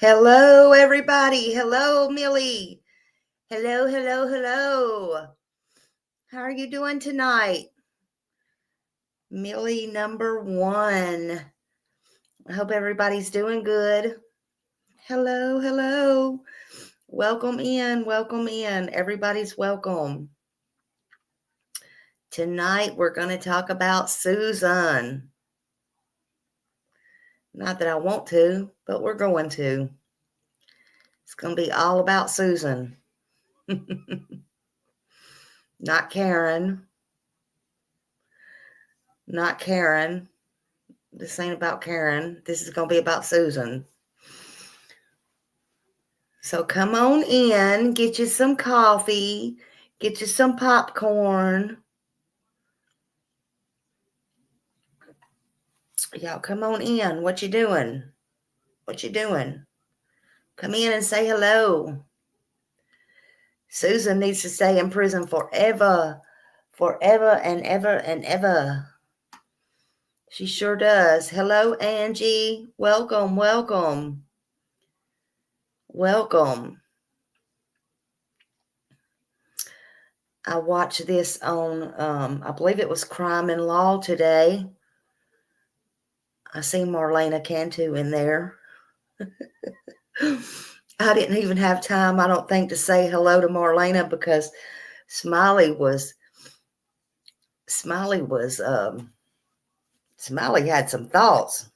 Hello, everybody. Hello, Millie. Hello, hello, hello. How are you doing tonight? Millie number one. I hope everybody's doing good. Hello, hello. Welcome in, welcome in. Everybody's welcome. Tonight, we're going to talk about Susan. Not that I want to, but we're going to. It's going to be all about Susan. Not Karen. Not Karen. This ain't about Karen. This is going to be about Susan. So come on in, get you some coffee, get you some popcorn. Y'all come on in. What you doing? What you doing? Come in and say hello. Susan needs to stay in prison forever. Forever and ever and ever. She sure does. Hello, Angie. Welcome, welcome. Welcome. I watched this on, I believe it was Crime and Law today. I see Marlena Cantu in there. I didn't even have time, I don't think, to say hello to Marlena because Smiley had some thoughts.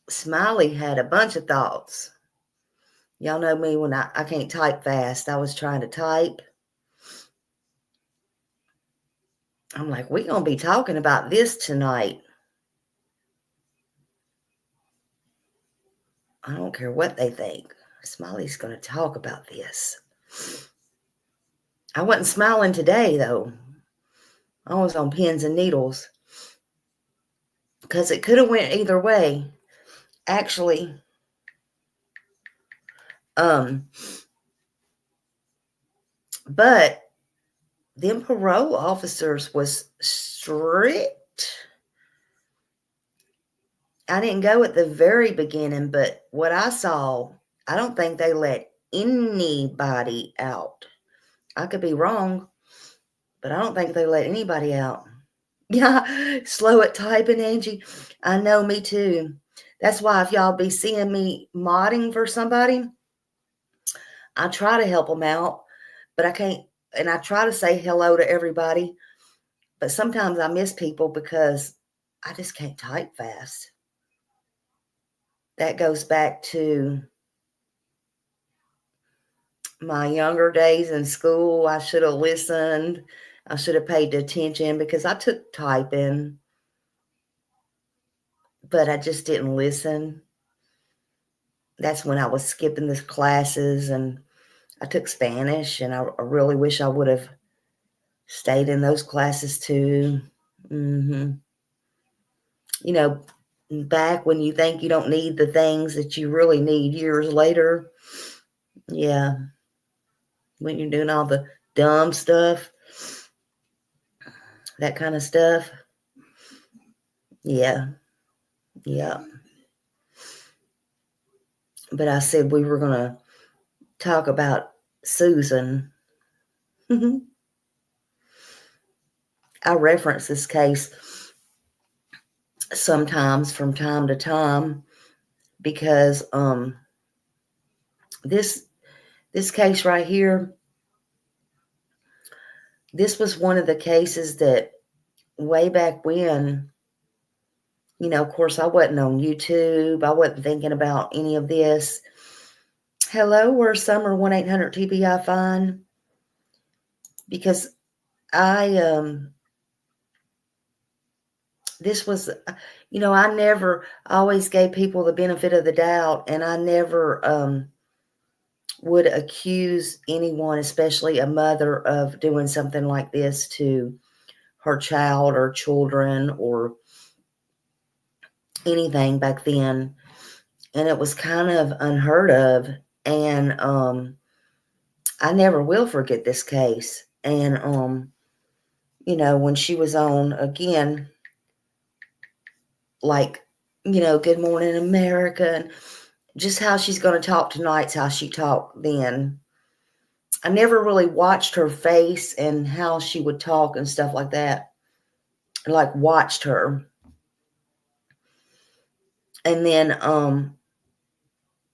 Smiley had a bunch of thoughts. Y'all know me when I can't type fast. I was trying to type. I'm like, we're going to be talking about this tonight. I don't care what they think. Smiley's going to talk about this. I wasn't smiling today, though. I was on pins and needles. Because it could have went either way. Actually, but them parole officers was strict. I didn't go at the very beginning, but what I saw, I don't think they let anybody out. I could be wrong, but I don't think they let anybody out. Yeah, slow at typing, Angie. I know, me too. That's why if y'all be seeing me modding for somebody, I try to help them out, but I can't. And I try to say hello to everybody, but sometimes I miss people because I just can't type fast. That goes back to my younger days in school. I should have listened. I should have paid attention because I took typing, but I just didn't listen. That's when I was skipping the classes, and I took Spanish, and I really wish I would have stayed in those classes too. You know, back when you think you don't need the things that you really need years later. Yeah. When you're doing all the dumb stuff, that kind of stuff. Yeah. Yeah. But I said we were going to talk about Susan. I reference this case sometimes from time to time because this case right here, this was one of the cases that way back when, of course I wasn't on YouTube. I wasn't thinking about any of this. Hello, where's Summer 1-800-TBI fine? Because this was, I always gave people the benefit of the doubt, and I never would accuse anyone, especially a mother, of doing something like this to her child or children or anything back then. And it was kind of unheard of. And I never will forget this case. And, when she was on again, like, Good Morning America, and just how she's going to talk tonight's how she talked then. I never really watched her face and how she would talk and stuff like that. Like watched her. And then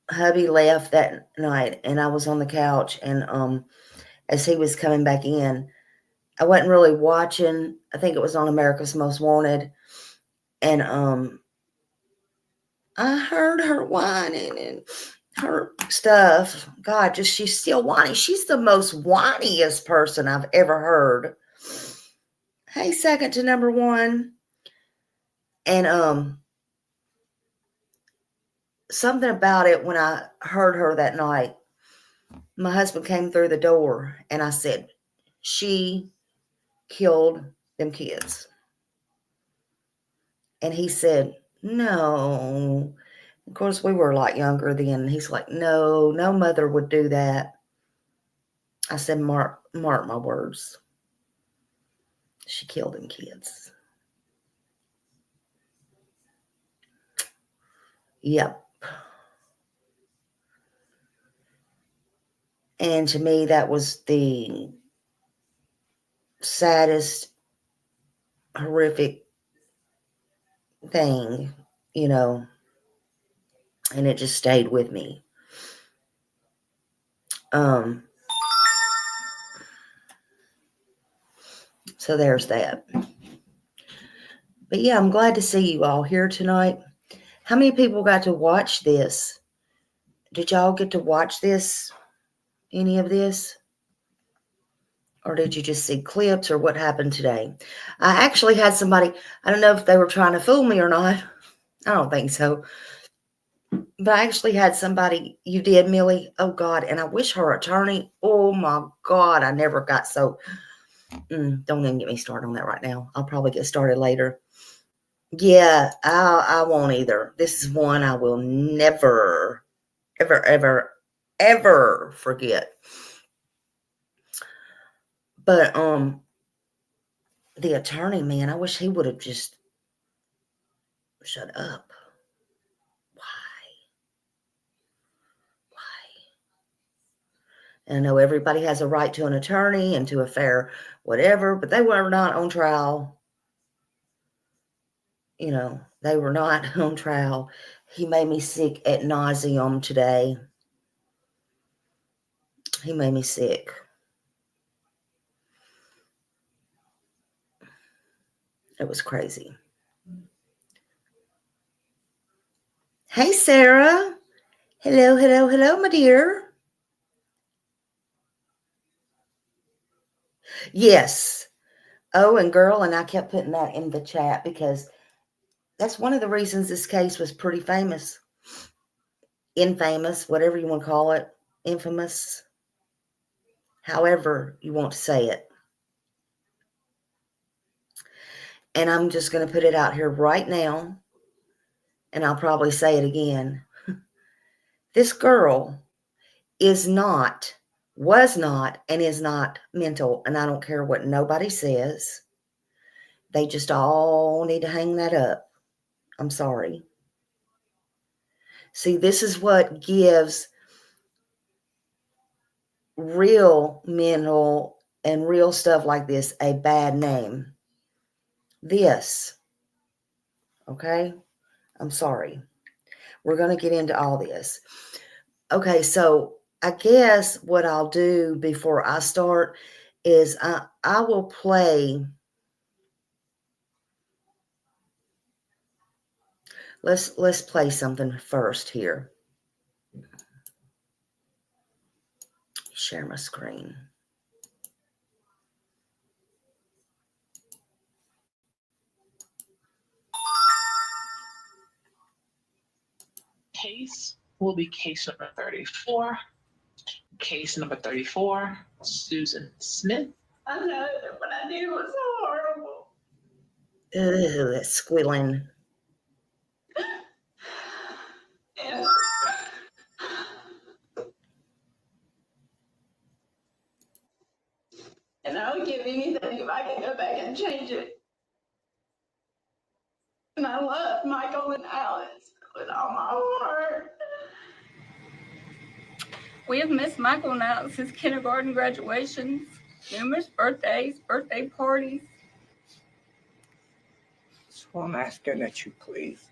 hubby left that night and I was on the couch, and as he was coming back in, I wasn't really watching. I think it was on America's Most Wanted. And I heard her whining and her stuff. God, she's still whiny. She's the most whiniest person I've ever heard. Hey, second to number one. And something about it, when I heard her that night, my husband came through the door and I said, she killed them kids. And he said, no. Of course, we were a lot younger then. He's like, no mother would do that. I said, mark my words. She killed them kids. Yep. And to me, that was the saddest, horrific thing, and it just stayed with me. So there's that. But yeah, I'm glad to see you all here tonight. How many people got to watch this? Did y'all get to watch this? Any of this? Or did you just see clips, or what happened today? I actually had somebody, I don't know if they were trying to fool me or not. I don't think so. But I actually had somebody, you did, Millie? Oh, God. And I wish her attorney, oh, my God, I never got so. Don't even get me started on that right now. I'll probably get started later. Yeah, I won't either. This is one I will never, ever, ever, ever forget. But the attorney, man, I wish he would have just shut up. And I know everybody has a right to an attorney and to a fair whatever, but they were not on trial. They were not on trial. He made me sick at nauseum today. He made me sick. It was crazy. Hey, Sarah. Hello, my dear. Yes. Oh, and girl, and I kept putting that in the chat because that's one of the reasons this case was pretty famous. Infamous, whatever you want to call it. Infamous. However you want to say it. And I'm just going to put it out here right now, and I'll probably say it again. This girl was not, and is not mental, and I don't care what nobody says. They just all need to hang that up. I'm sorry. See, this is what gives real mental and real stuff like this a bad name. This. Okay? I'm sorry. We're going to get into all this. Okay, so I guess what I'll do before I start is I will play. Let's play something first here. Share my screen. Case will be case number 34. Case number 34, Susan Smith. I know that what I did was horrible. Ugh, that's squealing. And I would give anything if I could go back and change it. And and I love Michael and Alice with all my heart. We have missed Michael and Alice's kindergarten graduations, numerous birthdays, birthday parties. So I'm asking that you please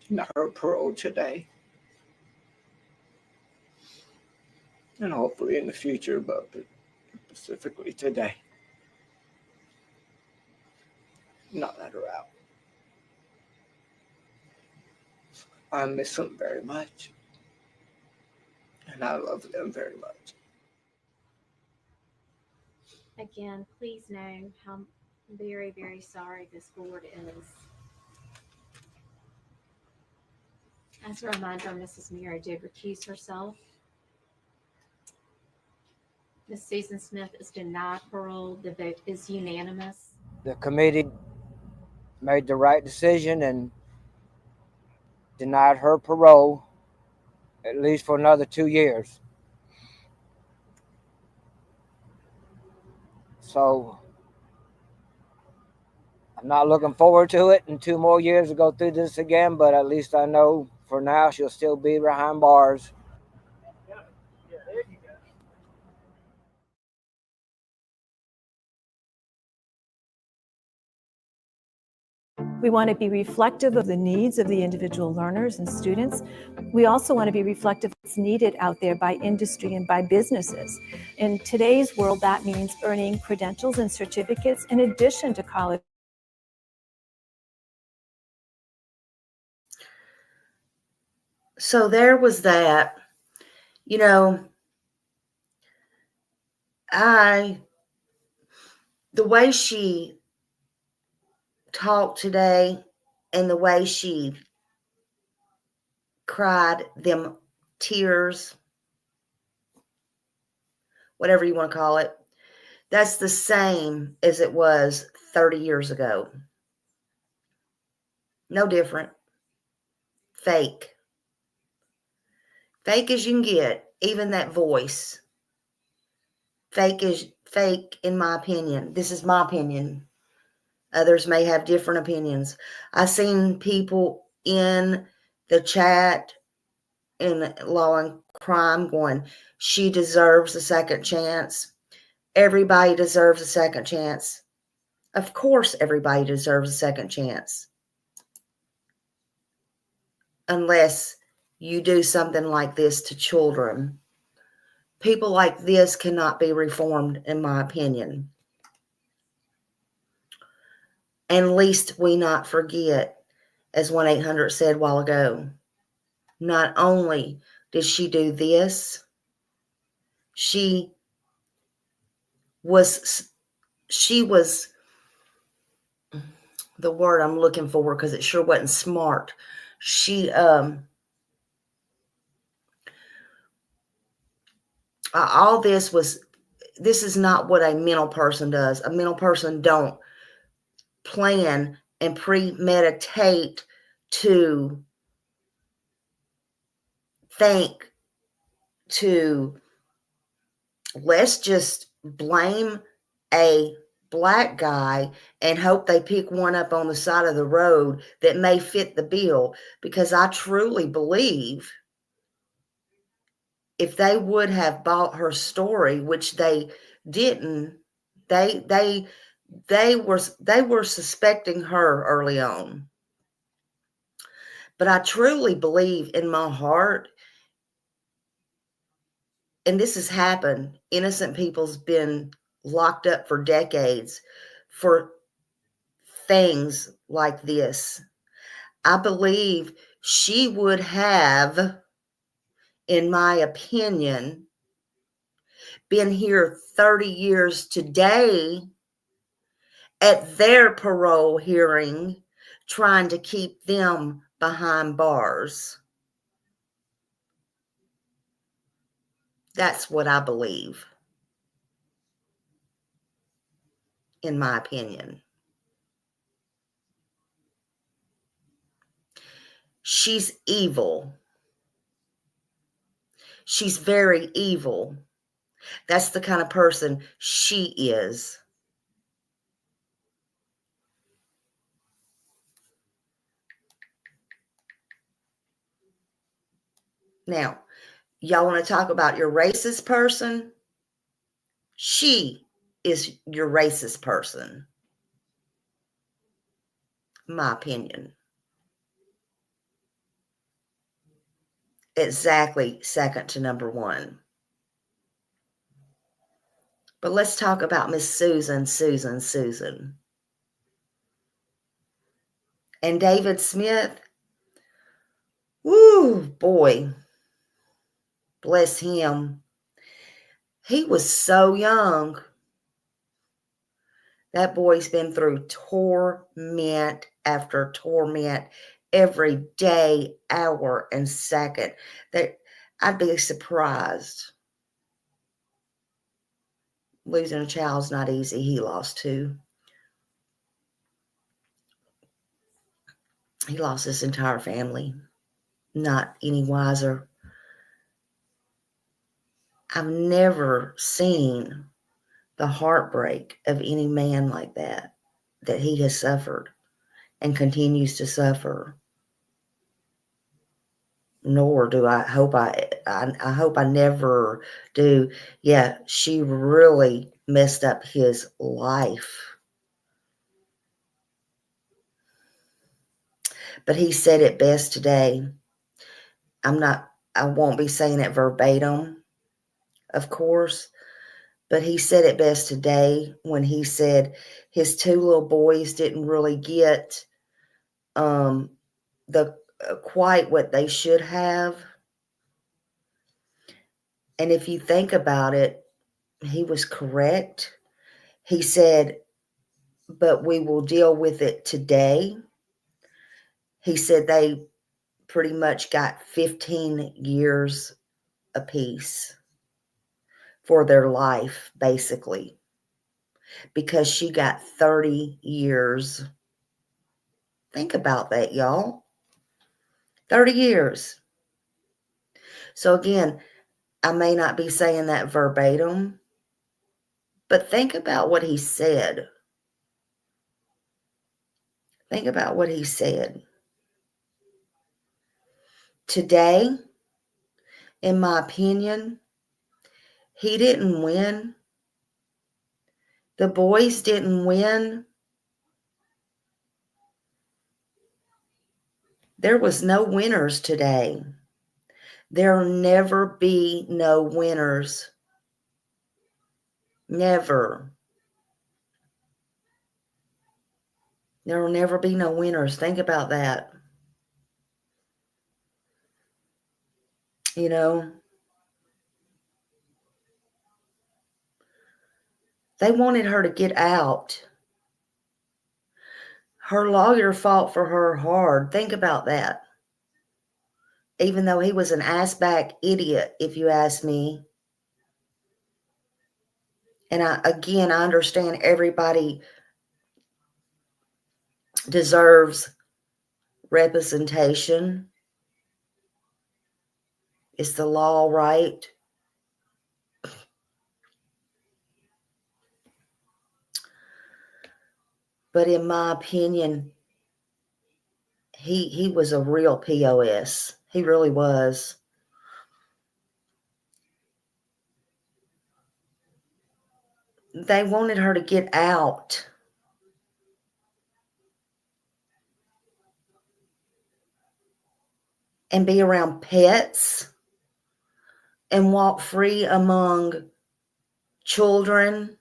deny her parole today. And hopefully in the future, but specifically today. Not let her out. I miss them very much. And I love them very much. Again, please know how very, very sorry this board is. As a reminder, Mrs. Mira did recuse herself. Ms. Susan Smith is denied parole. The vote is unanimous. The committee made the right decision and denied her parole, at least for another 2 years. So I'm not looking forward to it in 2 more years to go through this again, but at least I know for now she'll still be behind bars. We want to be reflective of the needs of the individual learners and students. We also want to be reflective of what's needed out there by industry and by businesses. In today's world, that means earning credentials and certificates in addition to college. So there was that. You know, the way she talked today and the way she cried them tears, whatever you want to call it, that's the same as it was 30 years ago. No different. Fake. Fake as you can get, even that voice. Fake in my opinion. This is my opinion. Others may have different opinions. I've seen people in the chat in Law and Crime going, she deserves a second chance. Everybody deserves a second chance. Of course, everybody deserves a second chance. Unless you do something like this to children. People like this cannot be reformed, in my opinion. And least we not forget, as 1-800 said a while ago, not only did she do this, she was the word I'm looking for, because it sure wasn't smart. All this is not what a mental person does. A mental person don't plan and premeditate to think to, let's just blame a black guy and hope they pick one up on the side of the road that may fit the bill. Because I truly believe if they would have bought her story, which they didn't, they were suspecting her early on. But I truly believe in my heart, and this has happened, innocent people's been locked up for decades for things like this. I believe she would have, in my opinion, been here 30 years today at their parole hearing, trying to keep them behind bars. That's what I believe, in my opinion. She's evil. She's very evil. That's the kind of person she is. Now, y'all want to talk about your racist person? She is your racist person. My opinion. Exactly second to number one. But let's talk about Miss Susan. And David Smith. Woo, boy. Bless him. He was so young. That boy's been through torment after torment every day, hour, and second. That I'd be surprised. Losing a child's not easy. He lost two. He lost his entire family. Not any wiser. I've never seen the heartbreak of any man like that he has suffered and continues to suffer. Nor do I hope I hope I never do. Yeah, she really messed up his life. But he said it best today. I won't be saying it verbatim, of course, but he said it best today when he said his two little boys didn't really get the quite what they should have. And if you think about it, he was correct. He said, but we will deal with it today. He said they pretty much got 15 years apiece for their life, basically, because she got 30 years. Think about that, y'all. 30 years. So again, I may not be saying that verbatim, but think about what he said. Think about what he said. Today, in my opinion, he didn't win. The boys didn't win. There was no winners today. There'll never be no winners. Never. There will never be no winners. Think about that. You know, they wanted her to get out. Her lawyer fought for her hard. Think about that. Even though he was an ass-back idiot, if you ask me. And I understand everybody deserves representation. Is the law right? But in my opinion, he was a real POS. He really was. They wanted her to get out. And be around pets. And walk free among children.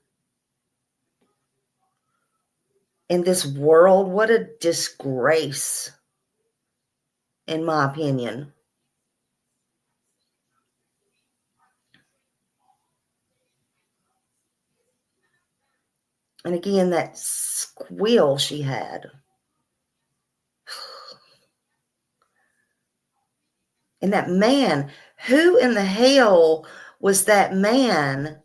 In this world, what a disgrace. In my opinion. And again, that squeal she had. And that man, who in the hell was that man?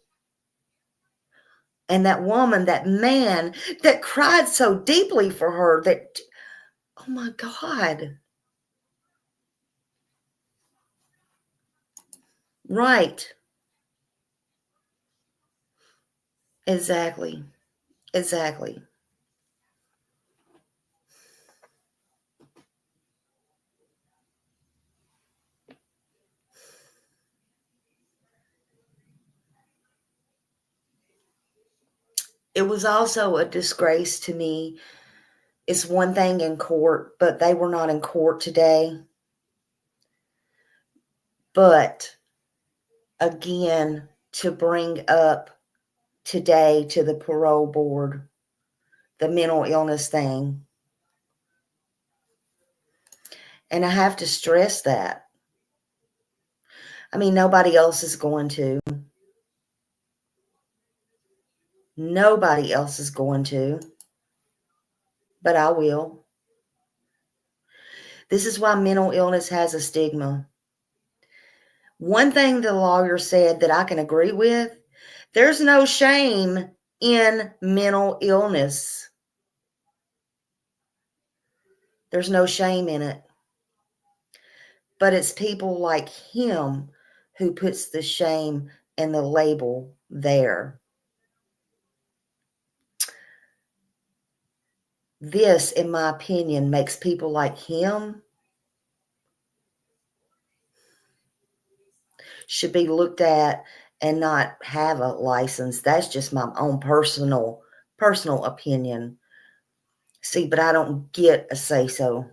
And that woman, that man that cried so deeply for her that, oh my God. Right. Exactly. Exactly. It was also a disgrace to me. It's one thing in court, but they were not in court today. But again, to bring up today to the parole board, the mental illness thing. And I have to stress that. I mean, nobody else is going to. Nobody else is going to. But I will. This is why mental illness has a stigma. One thing the lawyer said that I can agree with, there's no shame in mental illness. There's no shame in it. But it's people like him who puts the shame and the label there. This, in my opinion, makes people like him should be looked at and not have a license. That's just my own personal opinion. See, but I don't get a say-so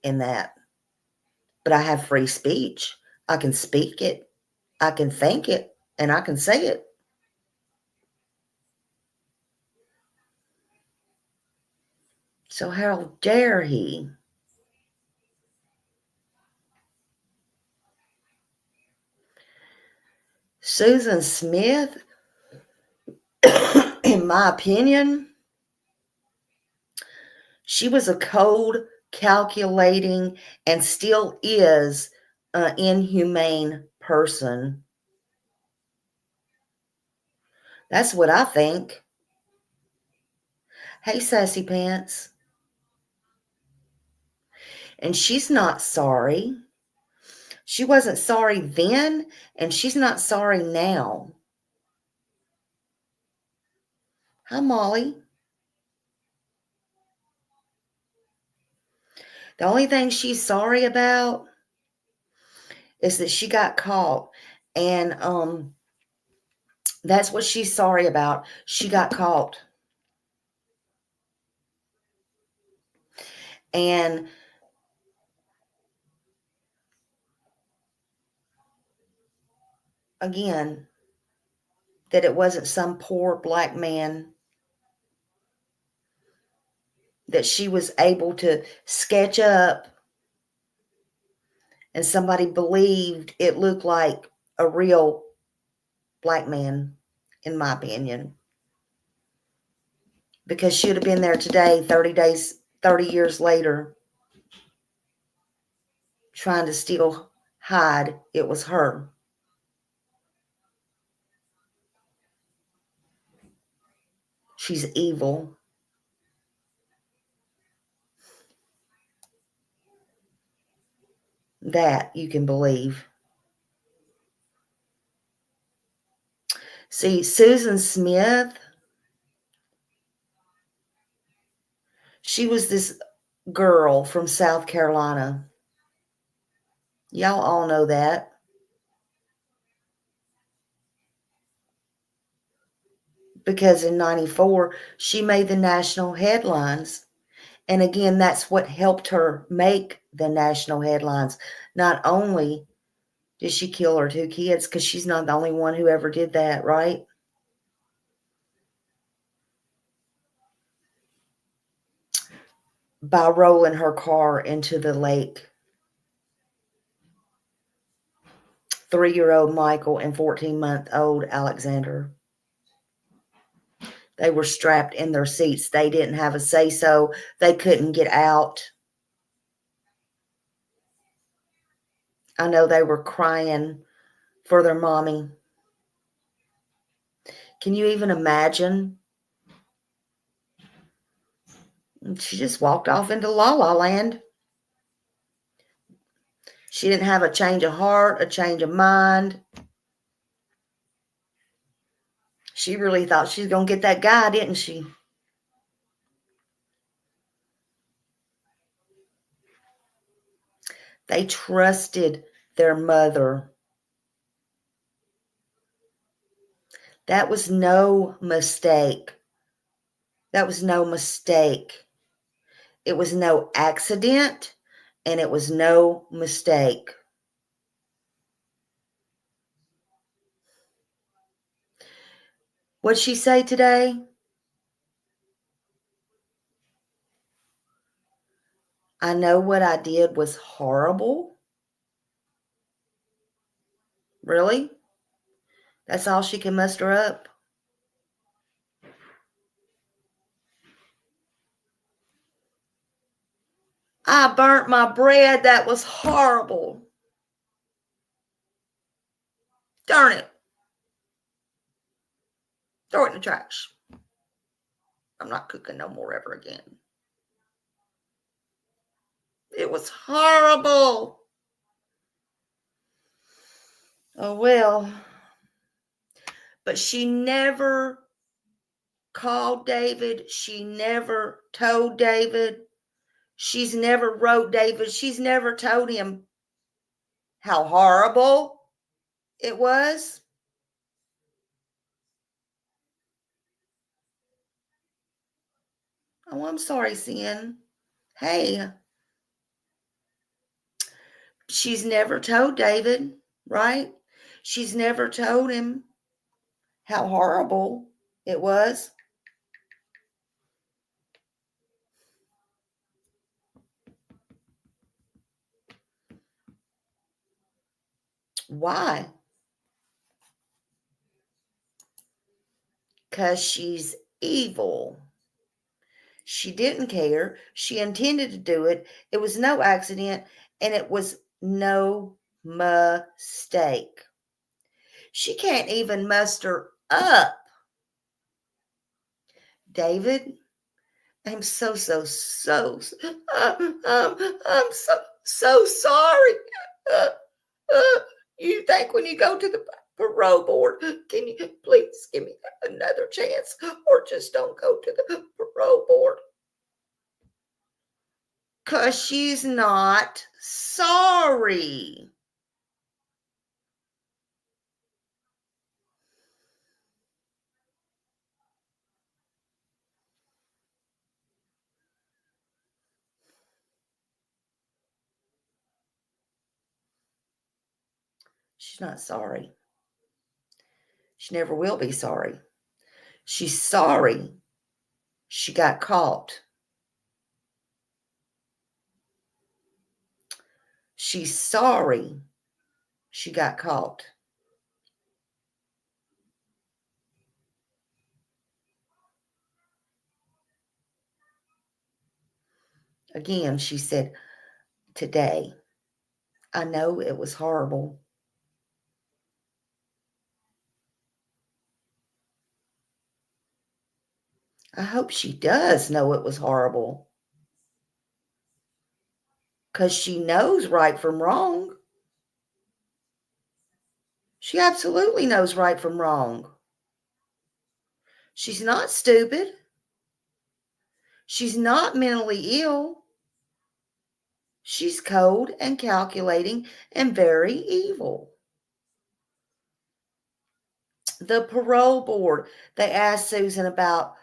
in that. But I have free speech. I can speak it, I can think it, and I can say it. So how dare he? Susan Smith, in my opinion, she was a cold, calculating, and still is an inhumane person. That's what I think. Hey, Sassy Pants. And she's not sorry. She wasn't sorry then, and she's not sorry now. Hi, Molly. The only thing she's sorry about is that she got caught. And that's what she's sorry about. She got caught. And again, that it wasn't some poor black man that she was able to sketch up and somebody believed it looked like a real black man, in my opinion. Because she would have been there today, 30 years later, trying to still hide it was her. She's evil. That you can believe. See, Susan Smith, she was this girl from South Carolina. Y'all all know that. Because in 94, she made the national headlines. And again, that's what helped her make the national headlines. Not only did she kill her 2 kids, because she's not the only one who ever did that, right? By rolling her car into the lake. 3-year-old Michael and 14-month-old Alexander. They were strapped in their seats. They didn't have a say-so. They couldn't get out. I know they were crying for their mommy. Can you even imagine? She just walked off into La La Land. She didn't have a change of heart, a change of mind. She really thought she was going to get that guy, didn't she? They trusted their mother. That was no mistake That was no mistake. It was no accident, and it was no mistake. What'd she say today? I know what I did was horrible. Really? That's all she can muster up? I burnt my bread. That was horrible. Darn it. Throw it in the trash. I'm not cooking no more ever again. It was horrible. Oh, well. But she never called David. She never told David. She's never wrote David. She's never told him how horrible it was. Oh, I'm sorry, Sin. Hey. She's never told David, right? She's never told him how horrible it was. Why? Because she's evil. She didn't care. She intended to do it. It was no accident, and it was no mistake. She can't even muster up. David, I'm so sorry. You think when you go to the parole board, can you please give me another chance, or just don't go to the parole board? Because she's not sorry. She's not sorry. She never will be sorry. She's sorry she got caught. She's sorry she got caught. Again, she said, today, I know it was horrible. I hope she does know it was horrible. Because she knows right from wrong. She absolutely knows right from wrong. She's not stupid. She's not mentally ill. She's cold and calculating and very evil. The parole board, they asked Susan about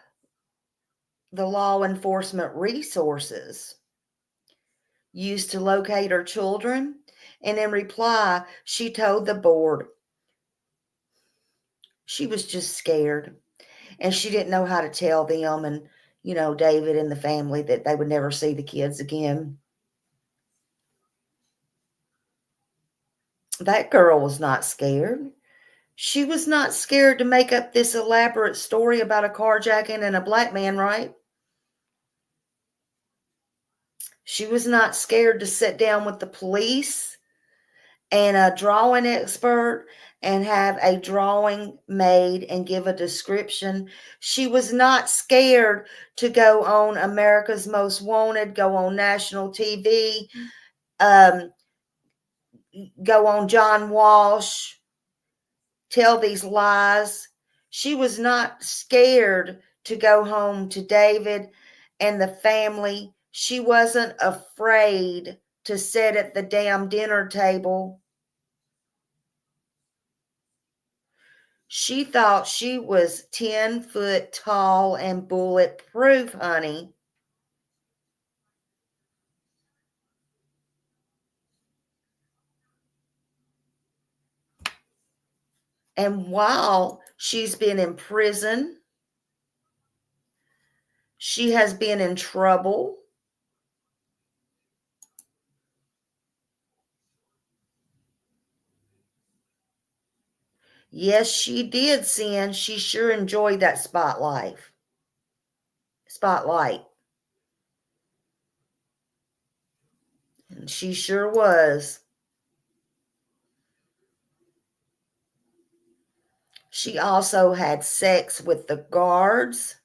the law enforcement resources used to locate her children. And in reply, she told the board she was just scared. And she didn't know how to tell them and, David and the family that they would never see the kids again. That girl was not scared. She was not scared to make up this elaborate story about a carjacking and a black man, right? She was not scared to sit down with the police and a drawing expert and have a drawing made and give a description. She was not scared to go on America's Most Wanted, go on national TV, go on John Walsh, tell these lies. She was not scared to go home to David and the family. She wasn't afraid to sit at the damn dinner table. She thought she was 10 foot tall and bulletproof, honey. And while she's been in prison, she has been in trouble. Yes, she did sin. She sure enjoyed that spotlight. And she sure was. She also had sex with the guards.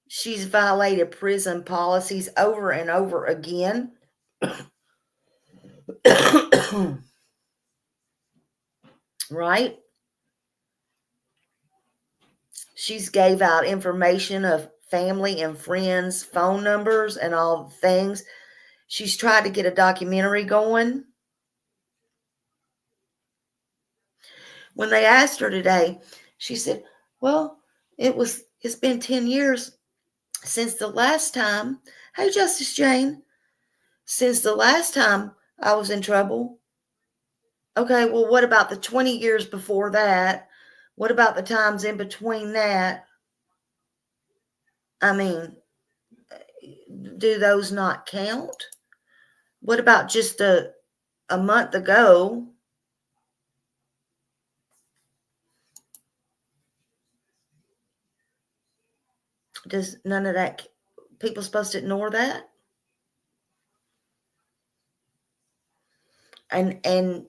She's violated prison policies over and over again. Right? She's gave out information of family and friends' phone numbers and all the things. She's tried to get a documentary going. When they asked her today, she said, well, it's been 10 years since the last time. Hey, Justice Jane, since the last time I was in trouble. Okay, well, what about the 20 years before that? What about the times in between that? I mean, do those not count? What about just a month ago? Does none of that, people supposed to ignore that? And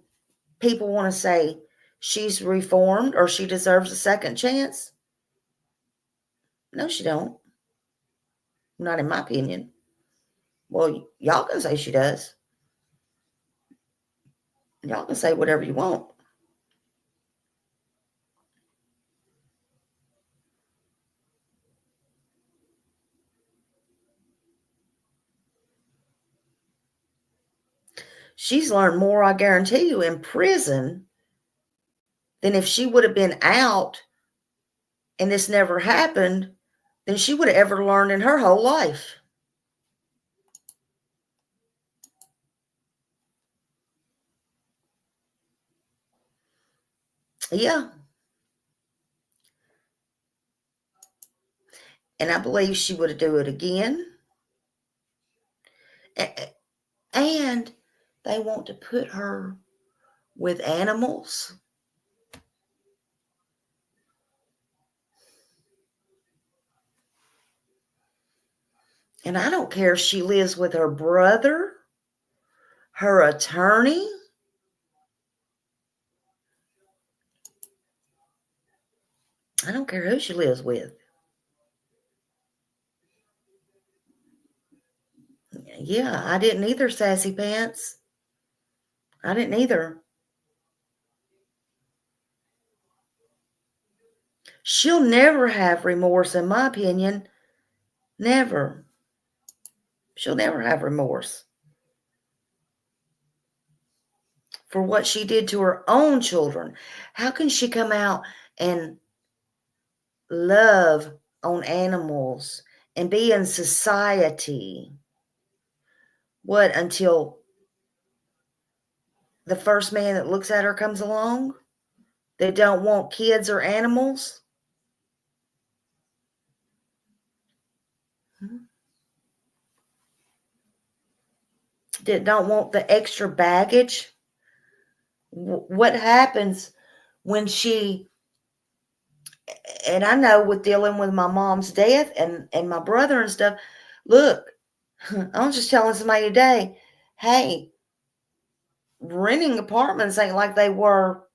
people want to say she's reformed or she deserves a second chance. No, she don't. Not in my opinion. Well, y'all can say she does. Y'all can say whatever you want. She's learned more, I guarantee you, in prison than if she would have been out and this never happened, than she would have ever learned in her whole life. Yeah. And I believe she would do it again. And they want to put her with animals. And I don't care if she lives with her brother, her attorney. I don't care who she lives with. Yeah, I didn't either, Sassy Pants. I didn't either. She'll never have remorse, in my opinion. Never. She'll never have remorse for what she did to her own children. How can she come out and love on animals and be in society? What, until the first man that looks at her comes along? They don't want kids or animals? That don't want the extra baggage? What happens when she, and I know with dealing with my mom's death and my brother and stuff, look, I was just telling somebody today, hey, renting apartments ain't like they were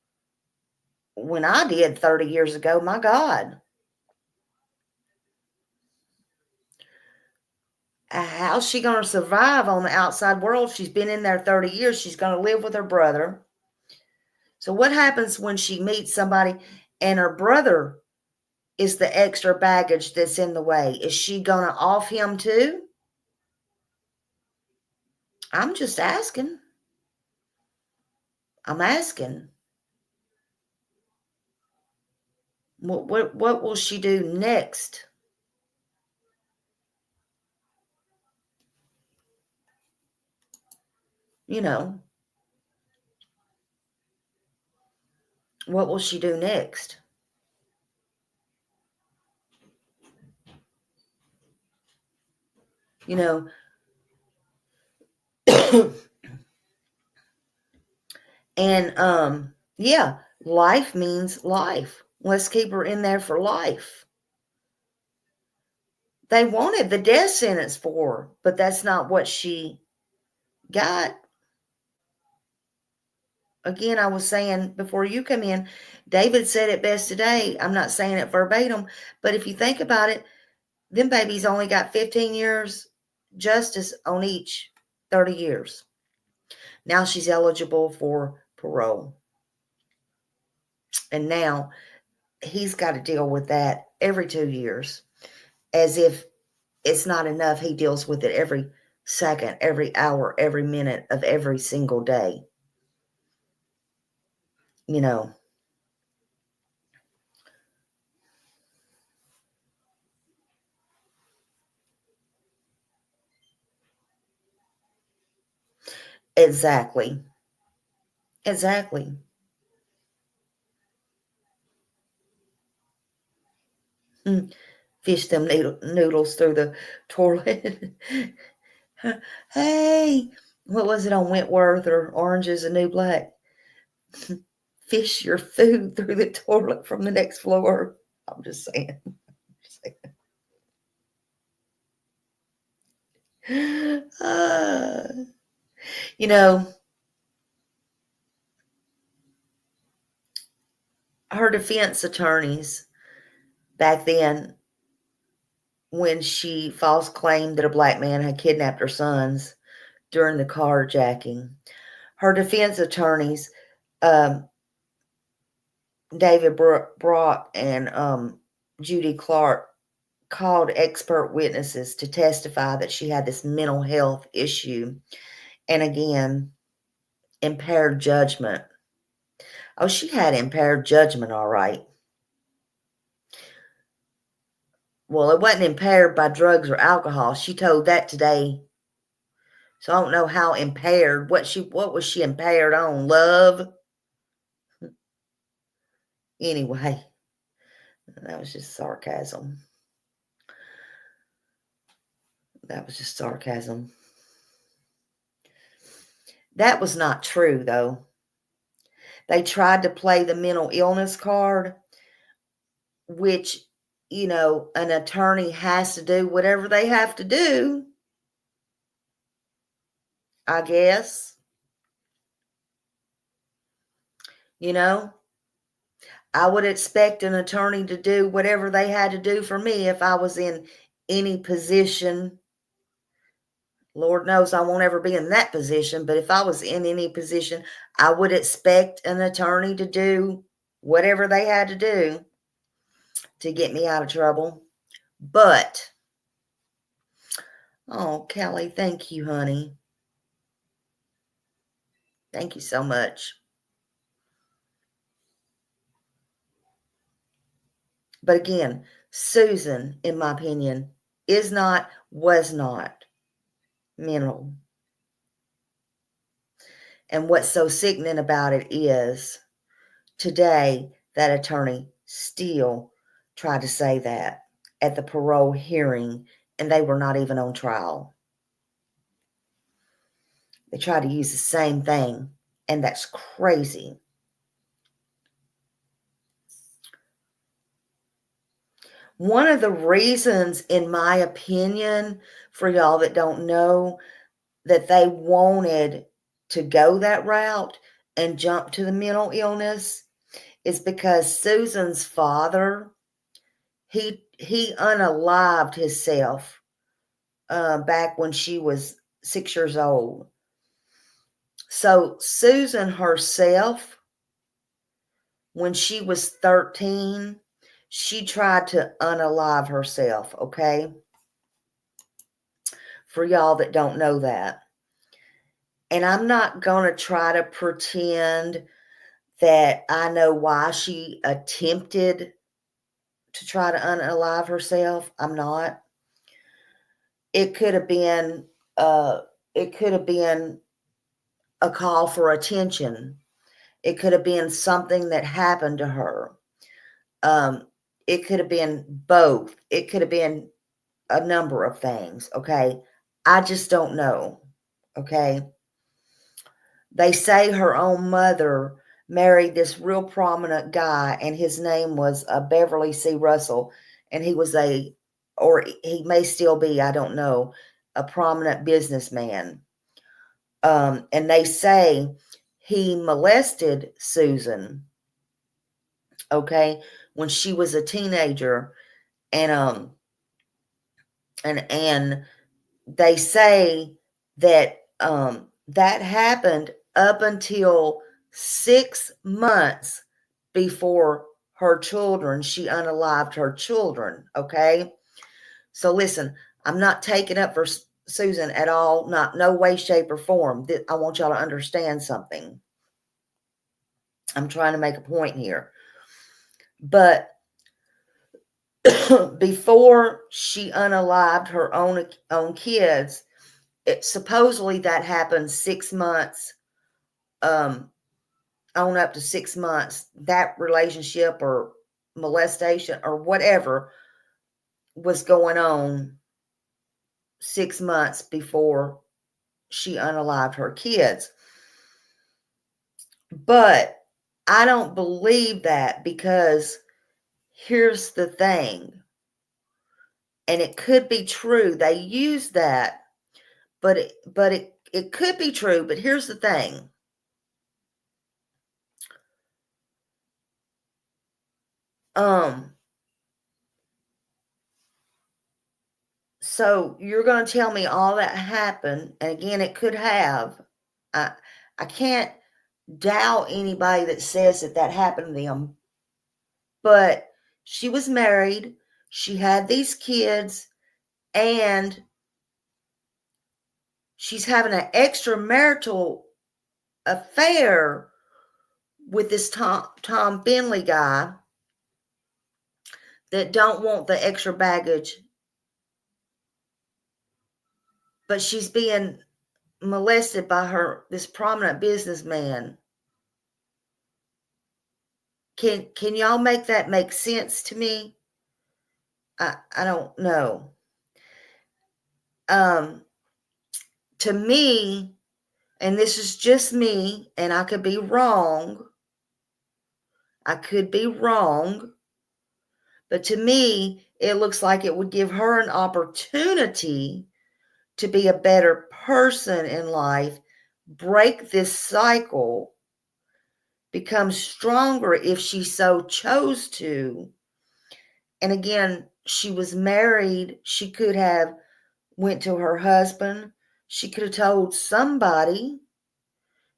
when I did 30 years ago. My God. How's she going to survive on the outside world? She's been in there 30 years. She's going to live with her brother. So what happens when she meets somebody and her brother is the extra baggage that's in the way? Is she going to off him too? I'm just asking. I'm asking. What will she do next? You know, what will she do next? You know, and yeah, life means life. Let's keep her in there for life. They wanted the death sentence for her, but that's not what she got. Again, I was saying before you come in, David said it best today. I'm not saying it verbatim, but if you think about it, them babies only got 15 years justice on each, 30 years. Now she's eligible for parole. And now he's got to deal with that every 2 years. As if it's not enough, he deals with it every second, every hour, every minute of every single day. You know. Exactly. Exactly. Fish them noodles through the toilet. Hey, what was it on Wentworth or Orange is the New Black? Fish your food through the toilet from the next floor. I'm just saying. You know, her defense attorneys back then, when she false claimed that a black man had kidnapped her sons during the carjacking, her defense attorneys, David Brock and Judy Clark, called expert witnesses to testify that she had this mental health issue. And again, impaired judgment. Oh, she had impaired judgment, all right. Well, it wasn't impaired by drugs or alcohol. She told that today. So I don't know how impaired. What was she impaired on? Love? Anyway, that was just sarcasm. That was just sarcasm. That was not true, though. They tried to play the mental illness card, which, you know, an attorney has to do whatever they have to do, I guess. You know, I would expect an attorney to do whatever they had to do for me if I was in any position. Lord knows I won't ever be in that position, but if I was in any position, I would expect an attorney to do whatever they had to do to get me out of trouble. But, oh, Kelly, thank you, honey. Thank you so much. But again, Susan, in my opinion, was not mental. And what's so sickening about it is today that attorney still tried to say that at the parole hearing, and they were not even on trial. They tried to use the same thing, and that's crazy. One of the reasons, in my opinion, for y'all that don't know, that they wanted to go that route and jump to the mental illness is because Susan's father, he unalived himself back when she was 6 years old. So Susan herself, when she was 13, she tried to unalive herself, okay? For y'all that don't know that. And I'm not going to try to pretend that I know why she attempted to try to unalive herself. I'm not. It could have been a call for attention. It could have been something that happened to her. It could have been both. It could have been a number of things. Okay. I just don't know. Okay. They say her own mother married this real prominent guy, and his name was Beverly C. Russell, and he was or he may still be, I don't know, a prominent businessman. And they say he molested Susan, okay, when she was a teenager, and they say that that happened up until 6 months before her children. She unalived her children. Okay. So listen, I'm not taking up for Susan at all. Not no way, shape, or form. I want y'all to understand something. I'm trying to make a point here. But before she unalived her own kids, supposedly that happened 6 months, on up to 6 months. That relationship or molestation or whatever was going on 6 months before she unalived her kids. But I don't believe that, because here's the thing, and it could be true. They use that, but it could be true. But here's the thing. So you're going to tell me all that happened, and again, it could have. I can't doubt anybody that says that happened to them. But she was married, she had these kids, and she's having an extramarital affair with this Tom Finley guy that don't want the extra baggage. But she's being molested by this prominent businessman. Can y'all make that make sense to me? I don't know. To me, and this is just me, and I could be wrong. But to me, it looks like it would give her an opportunity to be a better person in life, break this cycle, become stronger if she so chose to. And again, she was married. She could have went to her husband. She could have told somebody.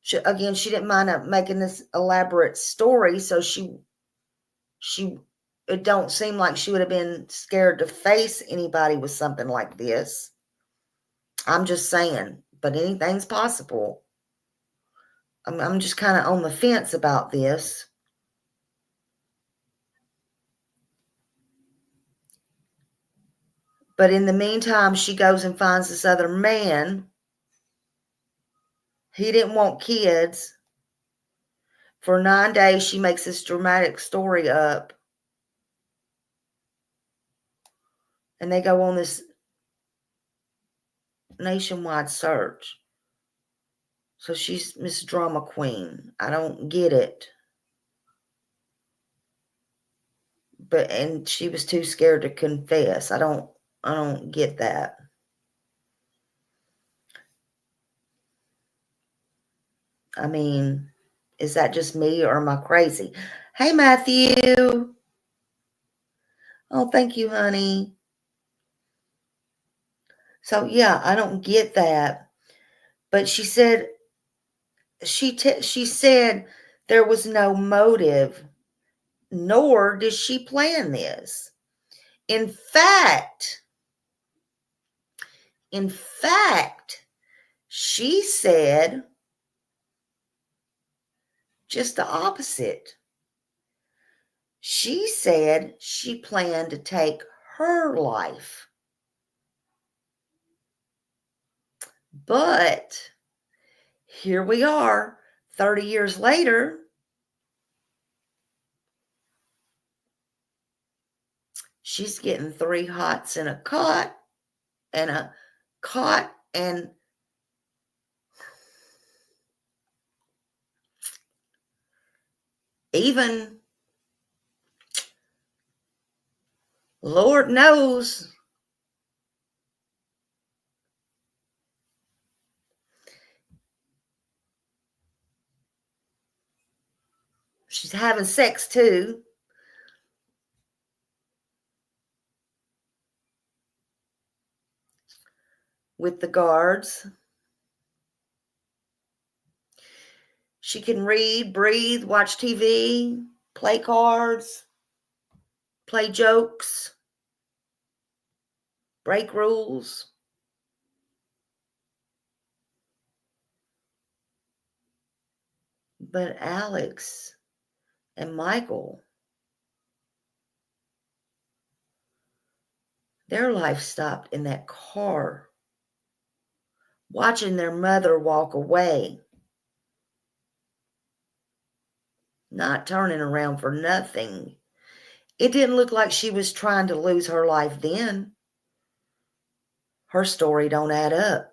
She didn't mind making this elaborate story, so it don't seem like she would have been scared to face anybody with something like this. I'm just saying, but anything's possible. I'm just kind of on the fence about this. But in the meantime, she goes and finds this other man. He didn't want kids. For 9 days, she makes this dramatic story up. And they go on this nationwide search. So she's Miss Drama Queen. I don't get it. And she was too scared to confess. I don't get that. I mean, is that just me, or am I crazy? Hey, Matthew. Oh, thank you, honey. So, yeah, I don't get that. But she said, she said there was no motive, nor did she plan this. In fact, she said just the opposite. She said she planned to take her life. But here we are, 30 years later. She's getting 3 hots in a cot, and even Lord knows she's having sex too. With the guards. She can read, breathe, watch TV, play cards, play jokes, break rules. But Alex and Michael, their life stopped in that car, watching their mother walk away, not turning around for nothing. It didn't look like she was trying to lose her life then. Her story don't add up.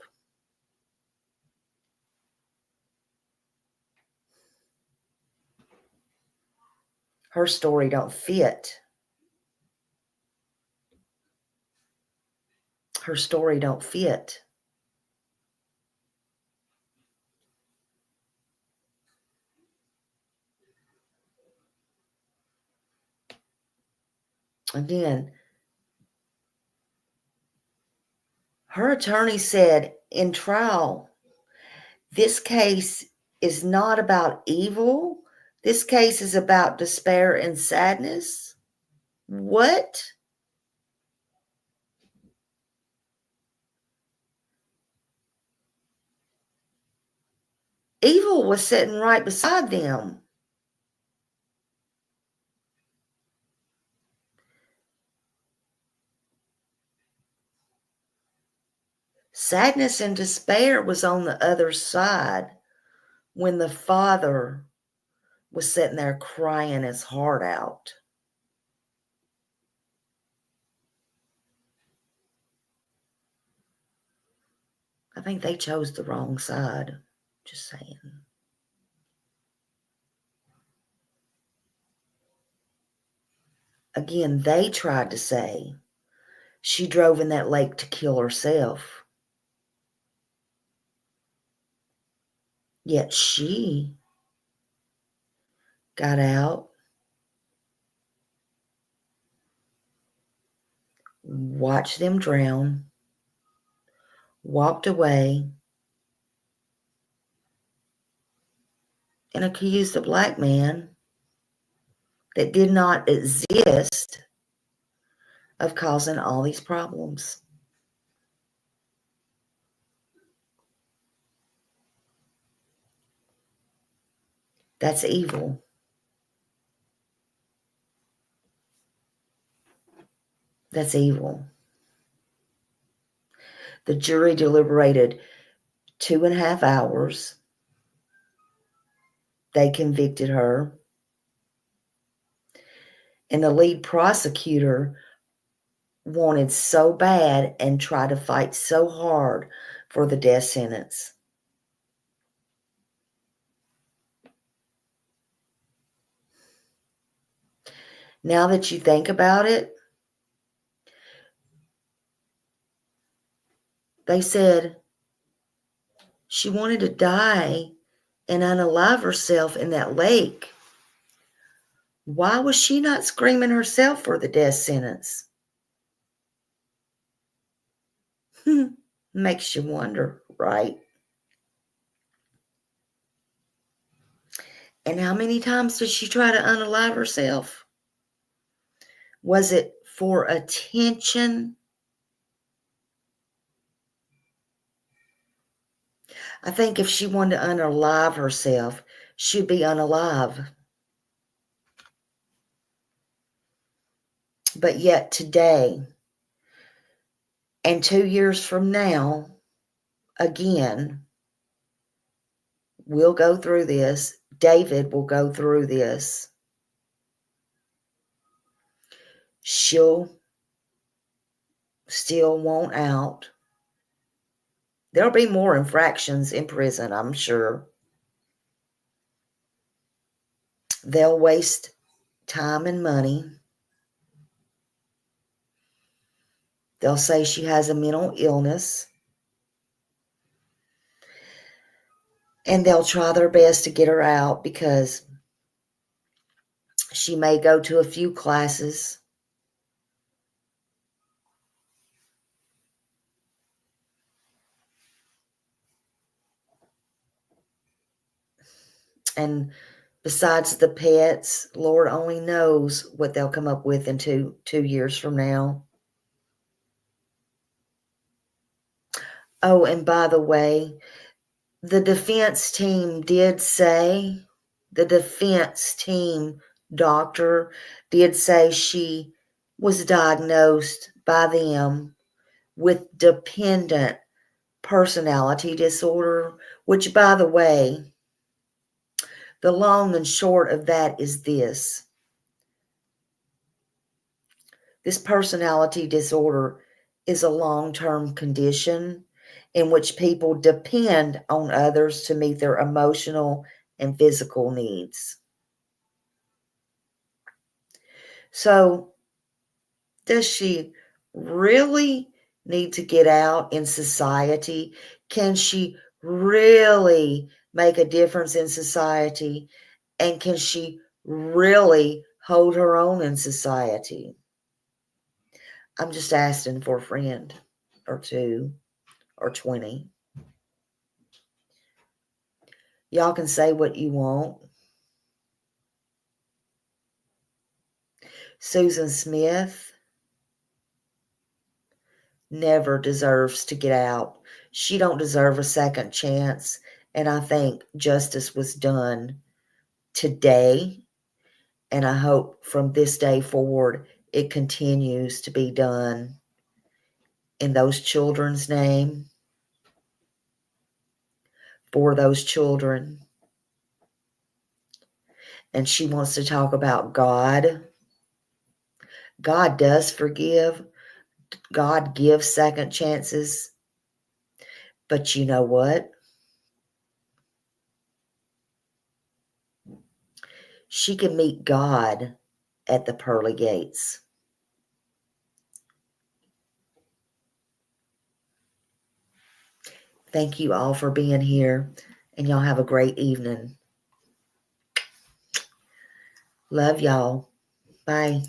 Her story don't fit. Her story don't fit. Again, her attorney said in trial, this case is not about evil. This case is about despair and sadness. What? Evil was sitting right beside them. Sadness and despair was on the other side when the father was sitting there crying his heart out. I think they chose the wrong side. Just saying. Again, they tried to say she drove in that lake to kill herself. Yet she got out, watched them drown, walked away, and accused a black man that did not exist of causing all these problems. That's evil. That's evil. The jury deliberated 2.5 hours. They convicted her. And the lead prosecutor wanted so bad and tried to fight so hard for the death sentence. Now that you think about it, they said she wanted to die and unalive herself in that lake. Why was she not screaming herself for the death sentence? Makes you wonder, right? And how many times did she try to unalive herself? Was it for attention? I think if she wanted to unalive herself, she'd be unalive. But yet today and 2 years from now, again, we'll go through this. David will go through this. She'll still want out. There'll be more infractions in prison, I'm sure. They'll waste time and money. They'll say she has a mental illness. And they'll try their best to get her out because she may go to a few classes. And besides the pets, Lord only knows what they'll come up with in two years from now. Oh, and by the way, the defense team did say, the defense team doctor did say she was diagnosed by them with dependent personality disorder, which, by the way, the long and short of that is this. This personality disorder is a long-term condition in which people depend on others to meet their emotional and physical needs. So, does she really need to get out in society? Can she really make a difference in society? And can she really hold her own in society? I'm just asking for a friend or 2 or 20. Y'all can say what you want. Susan Smith never deserves to get out. She don't deserve a second chance. And I think justice was done today. And I hope from this day forward, it continues to be done in those children's name, for those children. And she wants to talk about God. God does forgive. God gives second chances. But you know what? She can meet God at the pearly gates. Thank you all for being here, and y'all have a great evening. Love y'all. Bye.